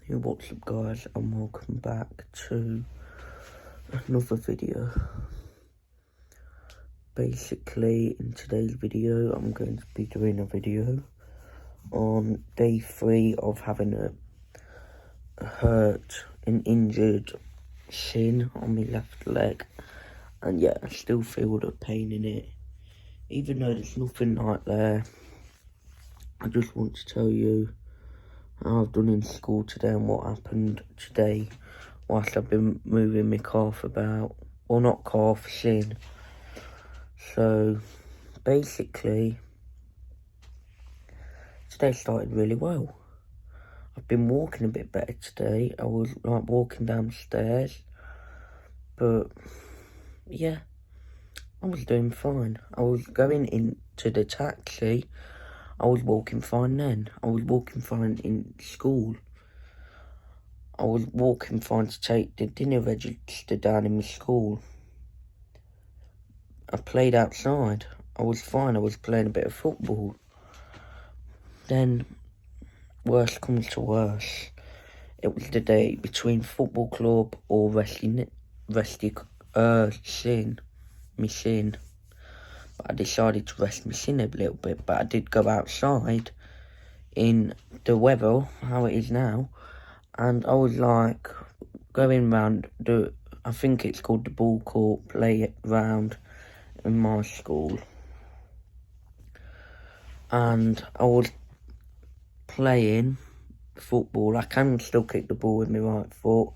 Hey, what's up guys, and welcome back to another video. Basically, in today's video, I'm going to be doing a video on day 3 of having a hurt and injured shin on my left leg. And yeah, I still feel the pain in it. Even though there's nothing like there, I just want to tell you how I've done in school today and what happened today whilst I've been moving my calf about, or not calf, shin. So basically, today started really well. I've been walking a bit better today. I was like walking downstairs, but yeah, I was doing fine. I was going into the taxi. I was walking fine then. I was walking fine in school. I was walking fine to take the dinner register down in my school. I played outside. I was fine. I was playing a bit of football. Then, worst comes to worst. It was the day between football club or shin, my shin. But I decided to rest my shin a little bit. But I did go outside in the weather, how it is now. And I was like going round I think it's called the ball court playground in my school. And I was playing football. I can still kick the ball with my right foot.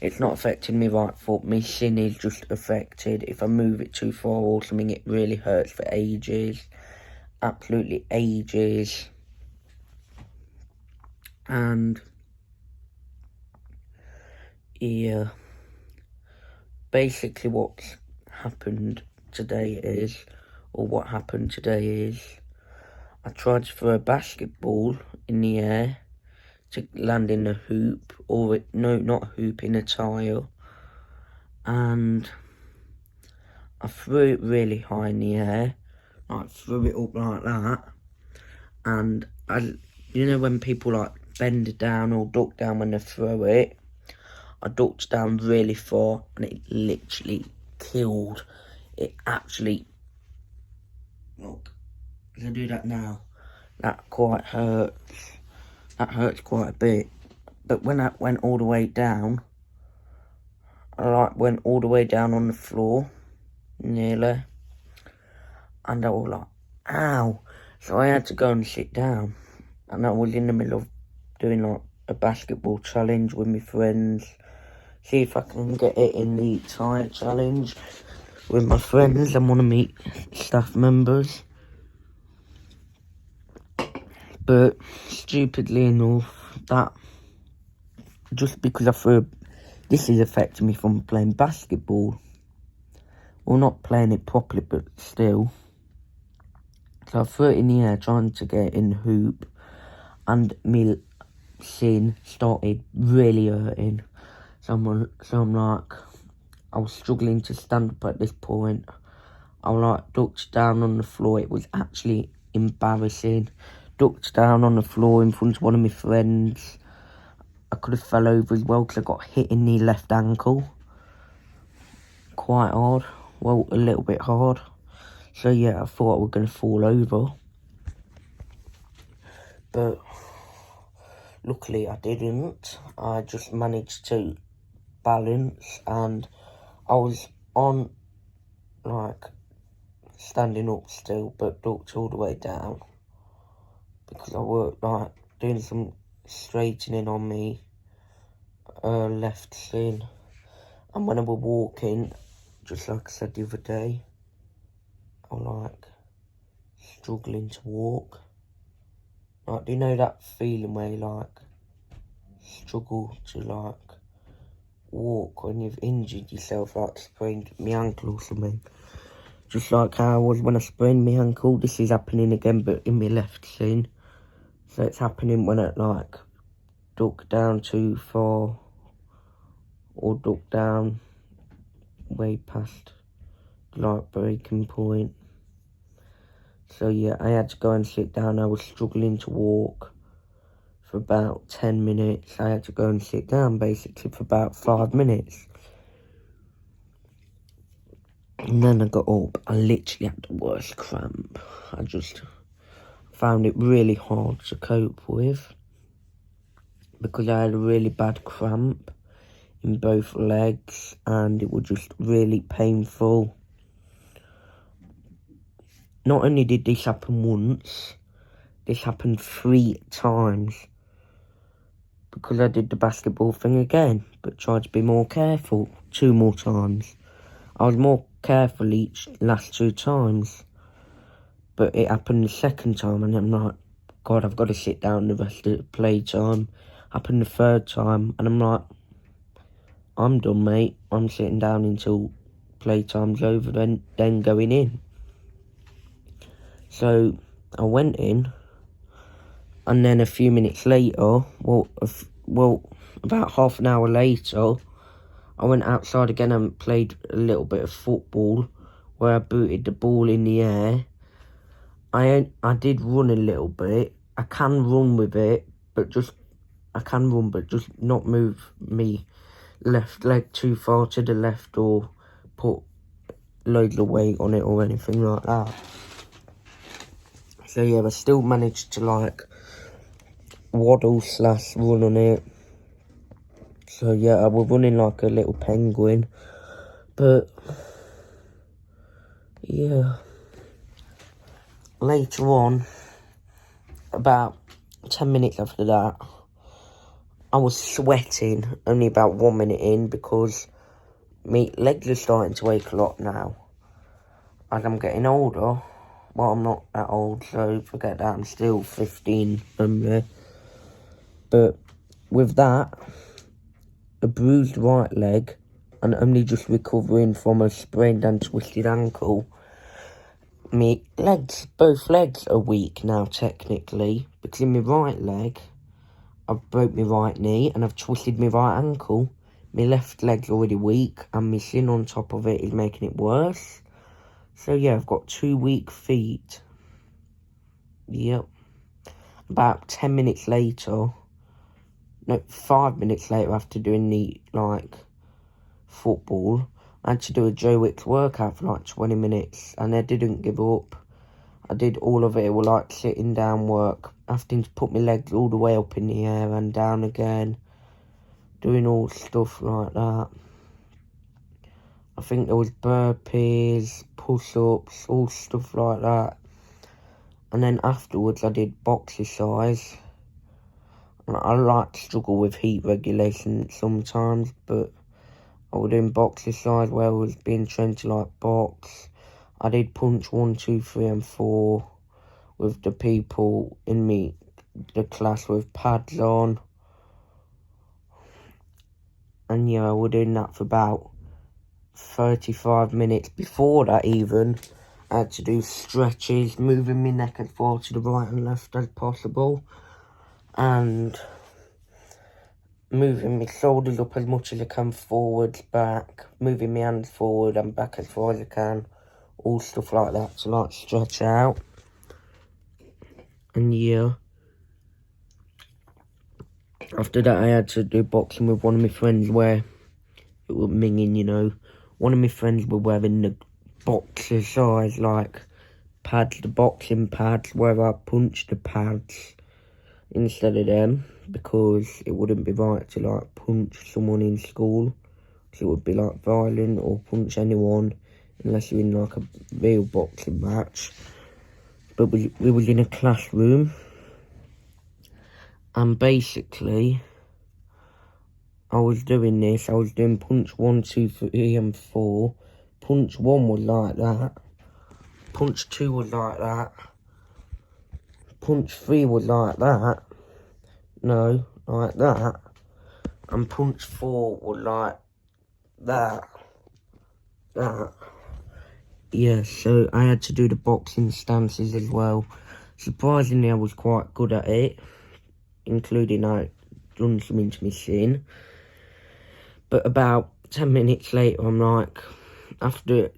It's not affecting my right foot. My shin is just affected. If I move it too far or something, it really hurts for ages. Absolutely ages. And yeah, basically what's happened today is, or what happened today is, I tried to throw a basketball in the air to land in a hoop, or no, not a hoop, in a tile, and I threw it really high in the air, like threw it up like that, and you know when people like bend down or duck down when they throw it, I ducked down really far and it literally killed. It actually, look, if I do that now, that quite hurts. That hurts quite a bit. But when I went all the way down, I went all the way down on the floor, nearly, and I was like, ow. So I had to go and sit down. And I was in the middle of doing like a basketball challenge with my friends. See if I can get it in the tire challenge with my friends and one of my staff members. But stupidly enough, that just because I threw, this is affecting me from playing basketball. Well, not playing it properly, but still. So I threw it in the air trying to get it in the hoop, and my shin started really hurting. So I'm like, I was struggling to stand up at this point. I was like ducked down on the floor. It was actually embarrassing. Ducked down on the floor in front of one of my friends. I could have fell over as well because I got hit in the left ankle. Quite hard. Well, a little bit hard. So yeah, I thought I was going to fall over. But luckily I didn't. I just managed to balance, and I was on, like, standing up still, but ducked all the way down. Because I worked, like, doing some straightening on me left shin. And when I was walking, just like I said the other day, I was like struggling to walk. Like, do you know that feeling where you like struggle to like walk when you've injured yourself, like sprained my ankle or something? Just like how I was when I sprained my ankle. This is happening again, but in my left shin. So it's happening when I like duck down too far, or duck down way past the like breaking point. So yeah, I had to go and sit down. I was struggling to walk for about 10 minutes. I had to go and sit down basically for about 5 minutes. And then I got up. I literally had the worst cramp. I just found it really hard to cope with because I had a really bad cramp in both legs and it was just really painful. Not only did this happen once, this happened 3 times because I did the basketball thing again, but tried to be more careful 2 more times. I was more careful each last 2 times, but it happened the second time and I'm like, God, I've got to sit down the rest of the playtime. Happened the 3rd time and I'm like, I'm done, mate. I'm sitting down until playtime's over, then going in. So I went in, and then a few minutes later, about half an hour later, I went outside again and played a little bit of football, where I booted the ball in the air. I did run a little bit. I can run with it, but just not move me left leg too far to the left or put loads of weight on it or anything like that. So yeah, I still managed to like waddle/run on it. So yeah, I was running like a little penguin. But yeah, later on, about 10 minutes after that, I was sweating only about 1 minute in because my legs are starting to ache a lot now. As I'm getting older, well, I'm not that old, so forget that, I'm still 15 only. But with that, a bruised right leg, and only just recovering from a sprained and twisted ankle, both legs are weak now technically, because in my right leg, I've broke my right knee and I've twisted my right ankle. My left leg's already weak and my shin on top of it is making it worse. So yeah, I've got 2 weak feet. Yep. About 10 minutes later, no, 5 minutes later after doing the, football, I had to do a Joe Wicks workout for 20 minutes and I didn't give up. I did all of it with sitting down work, having to put my legs all the way up in the air and down again, doing all stuff like that. I think there was burpees, push-ups, all stuff like that. And then afterwards I did boxercise. I struggle with heat regulation sometimes, but I was doing boxercise where I was being trained to box. I did punch 1, 2, 3 and 4 with the people in the class with pads on. And yeah, I was doing that for about 35 minutes. Before that even, I had to do stretches, moving my neck and forward to the right and left as possible. And moving my shoulders up as much as I can forwards, back, moving my hands forward and back as far as I can. All stuff like that to stretch out. And yeah, after that I had to do boxing with one of my friends where it was minging, One of my friends were wearing the boxer size pads, the boxing pads, where I punched the pads instead of them, because it wouldn't be right to punch someone in school, because it would be violent, or punch anyone unless you're in a real boxing match. But we was in a classroom, and basically I was doing this. I was doing punch 1, 2, 3 and 4. Punch 1 was like that. Punch 2 was like that. Punch 3 was like that. No, like that. And punch 4 was like that. That. Yeah, so I had to do the boxing stances as well. Surprisingly, I was quite good at it, including I done something to my shin. But about 10 minutes later, I'm after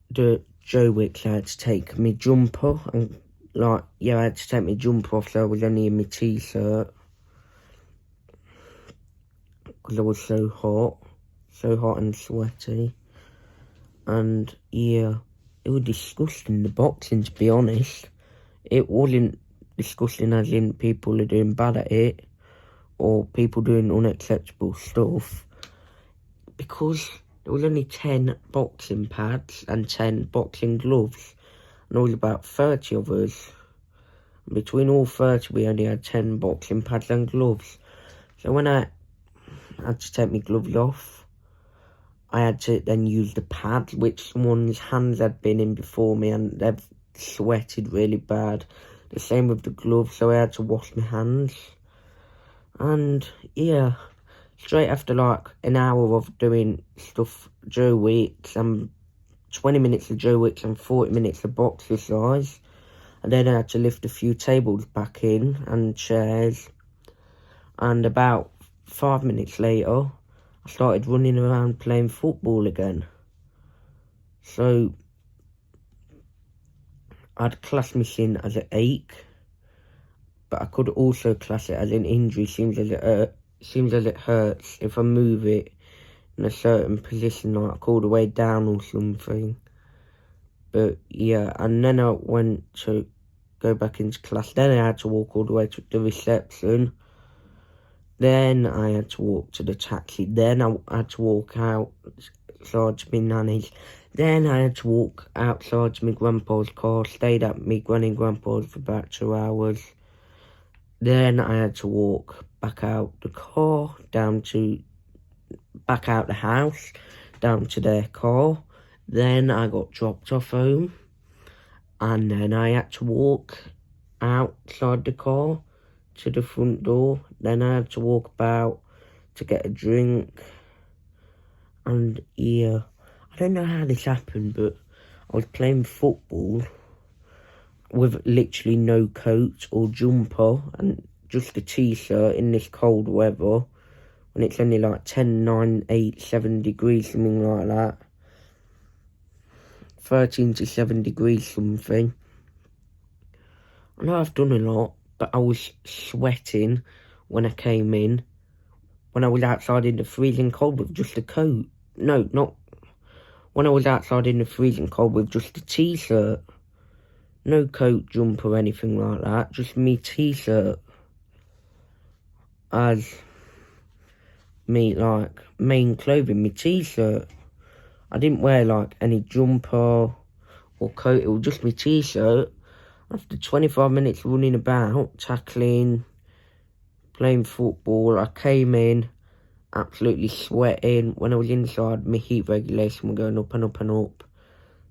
the Joe Wicks, I had to take my jumper, and I had to take my jumper off, so I was only in my t-shirt. because I was so hot and sweaty. And yeah, it was disgusting, the boxing, to be honest. It wasn't disgusting as in people are doing bad at it, or people doing unacceptable stuff, because there was only 10 boxing pads and 10 boxing gloves, and there was about 30 of us. Between all 30, we only had 10 boxing pads and gloves. So when I had to take my gloves off, I had to then use the pad, which someone's hands had been in before me, and they've sweated really bad. The same with the gloves, so I had to wash my hands. And yeah, straight after like an hour of doing stuff Joe Wicks and 20 minutes of Joe Wicks and 40 minutes of boxercise, and then I had to lift a few tables back in and chairs, and about 5 minutes later I started running around playing football again. So I'd class my shin as an ache, but I could also class it as an injury. Seems as it hurts if I move it in a certain position, like all the way down or something. But yeah, and then I went to go back into class. Then I had to walk all the way to the reception. Then I had to walk to the taxi. Then I had to walk outside to my nanny's. Then I had to walk outside to my grandpa's car. Stayed at my granny and grandpa's for about 2 hours. Then I had to walk back out the car, back out the house, down to their car. Then I got dropped off home, and then I had to walk outside the car to the front door. Then I had to walk about to get a drink. And yeah, I don't know how this happened, but I was playing football with literally no coat or jumper and just a t-shirt in this cold weather, when it's only like 10, 9, 8, 7 degrees, something like that. 13 to 7 degrees something. I know I've done a lot, but I was sweating when I came in, when I was outside in the freezing cold with just a coat. No, not when I was outside in the freezing cold with just a t-shirt. No coat, jumper, anything like that. Just me t-shirt as me, like, main clothing, me t-shirt. I didn't wear, like, any jumper or coat. It was just me t-shirt. After 25 minutes running about, tackling, playing football, I came in absolutely sweating. When I was inside, my heat regulation was going up and up and up,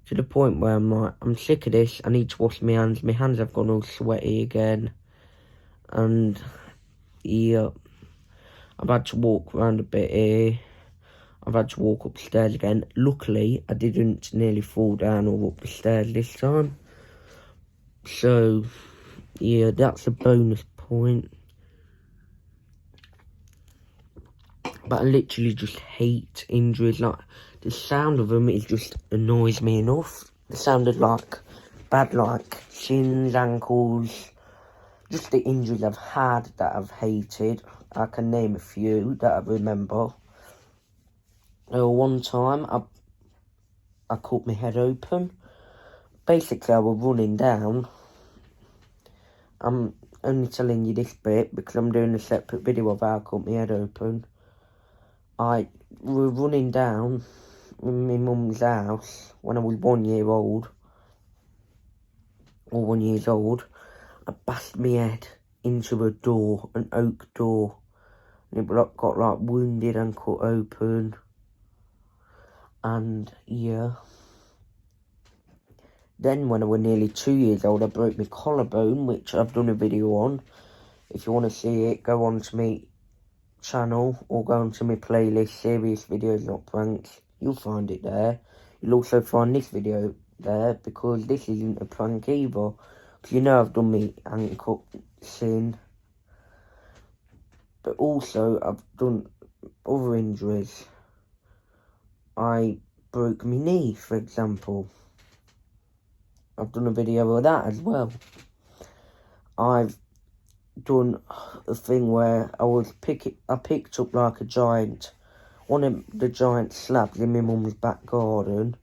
to the point where I'm like, I'm sick of this, I need to wash my hands. My hands have gone all sweaty again. And yeah, I've had to walk around a bit here. I've had to walk upstairs again. Luckily, I didn't nearly fall down or up the stairs this time. So yeah, that's a bonus point. But I literally just hate injuries. Like, the sound of them, it just annoys me enough. The sound of, like, bad, like, shins, ankles, just the injuries I've had that I've hated. I can name a few that I remember. One time, I cut my head open. Basically, I was running down. I'm only telling you this bit because I'm doing a separate video of how I cut my head open. I was running down in my mum's house when I was 1 year old, or 1 year old. I bashed my head into a door, an oak door, and it got like wounded and cut open. And yeah, then when I was nearly 2 years old, I broke my collarbone, which I've done a video on. If you want to see it, go on to me channel or go onto my playlist, serious videos not pranks. You'll find it there. You'll also find this video there, because this isn't a prank either, because you know I've done my ankle sin, but also I've done other injuries. I broke my knee, for example. I've done a video of that as well. I've done a thing where I picked up like a giant, one of the giant slabs in my mum's back garden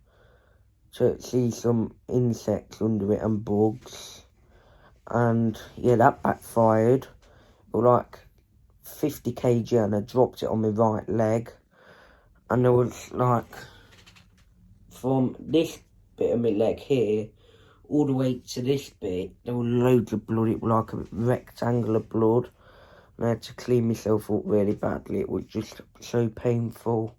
to see some insects under it and bugs. And yeah, that backfired. It was like 50 kg and I dropped it on my right leg. And there was like, from this bit of my leg here, all the way to this bit, there were loads of blood. It was like a rectangle of blood. And I had to clean myself up really badly. It was just so painful.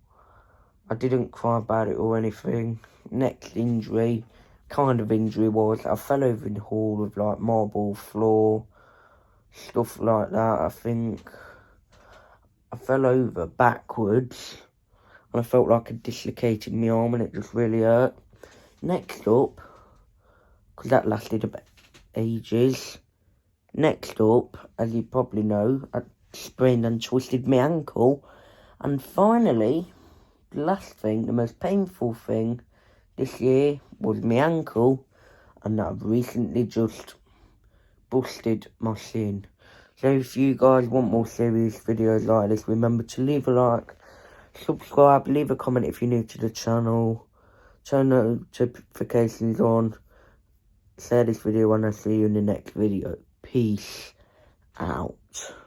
I didn't cry about it or anything. Next injury, kind of injury, was I fell over in the hall with like marble floor, stuff like that. I think I fell over backwards and I felt like I dislocated my arm and it just really hurt. Next up, because that lasted about ages. Next up, as you probably know, I sprained and twisted my ankle. And finally, the last thing, the most painful thing this year was my ankle, and I've recently just busted my shin. So if you guys want more serious videos like this, remember to leave a like, subscribe, leave a comment if you're new to the channel, turn notifications on, share this video and I'll see you in the next video. Peace out.